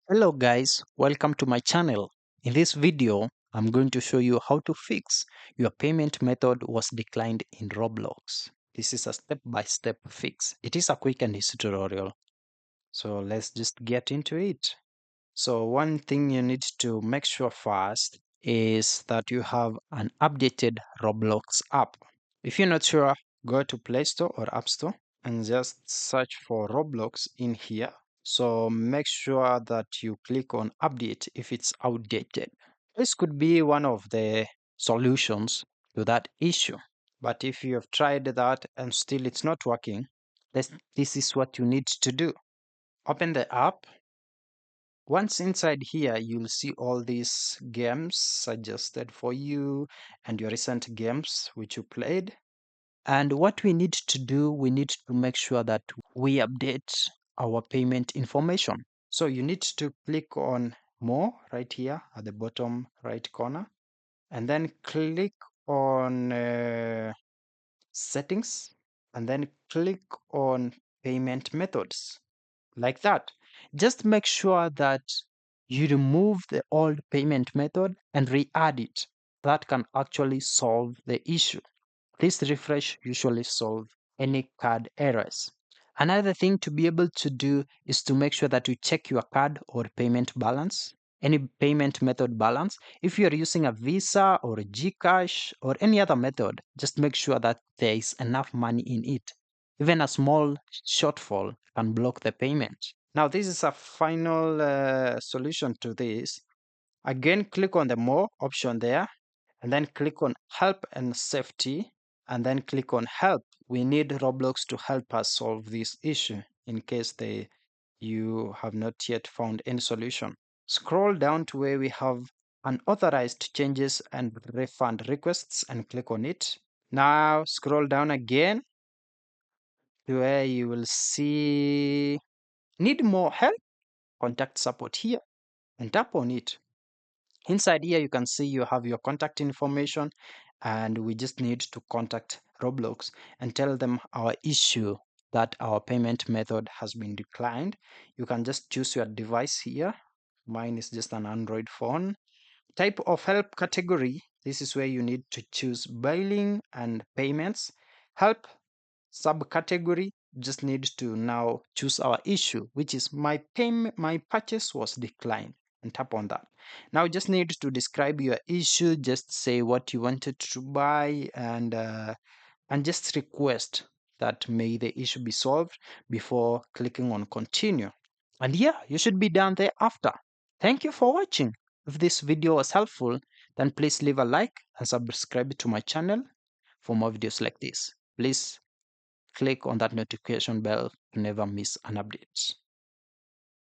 Hello guys, welcome to my channel. In this video, I'm going to show you how to fix your payment method was declined in Roblox. This is a step-by-step fix. It is a quick and easy tutorial. So let's just get into it. So one thing you need to make sure first is that you have an updated Roblox app. If you're not sure, go to Play Store or App Store and just search for Roblox in here. So make sure that you click on update if it's outdated. This could be one of the solutions to that issue. But if you have tried that and still it's not working, this is what you need to do. Open the app. Once inside here, you'll see all these games suggested for you and your recent games which you played. And what we need to do, we need to make sure that we update our payment information. So you need to click on more right here at the bottom right corner, and then click on settings, and then click on payment methods like that. Just make sure that you remove the old payment method and re-add it. That can actually solve the issue. This refresh usually solve any card errors. Another thing to be able to do is to make sure that you check your card or payment balance, any payment method balance. If you're using a Visa or a Gcash or any other method, just make sure that there is enough money in it. Even a small shortfall can block the payment. Now, this is a final solution to this. Again, click on the more option there and then click on help and safety and then click on help. We need Roblox to help us solve this issue in case you have not yet found any solution. Scroll down to where we have unauthorized changes and refund requests and click on it. Now scroll down again to where you will see need more help, contact support here and tap on it. Inside here, you can see you have your contact information, and we just need to contact Roblox and tell them our issue that our payment method has been declined. You can just choose your device here. Mine is just an Android phone. Type of help category. This is where you need to choose billing and payments. Help subcategory, just need to now choose our issue, which is my purchase was declined, and tap on that. Now just need to describe your issue, just say what you wanted to buy, and just request that may the issue be solved before clicking on continue. And yeah, you should be done thereafter. Thank you for watching. If this video was helpful, then please leave a like and subscribe to my channel for more videos like this. Please click on that notification bell to never miss an update.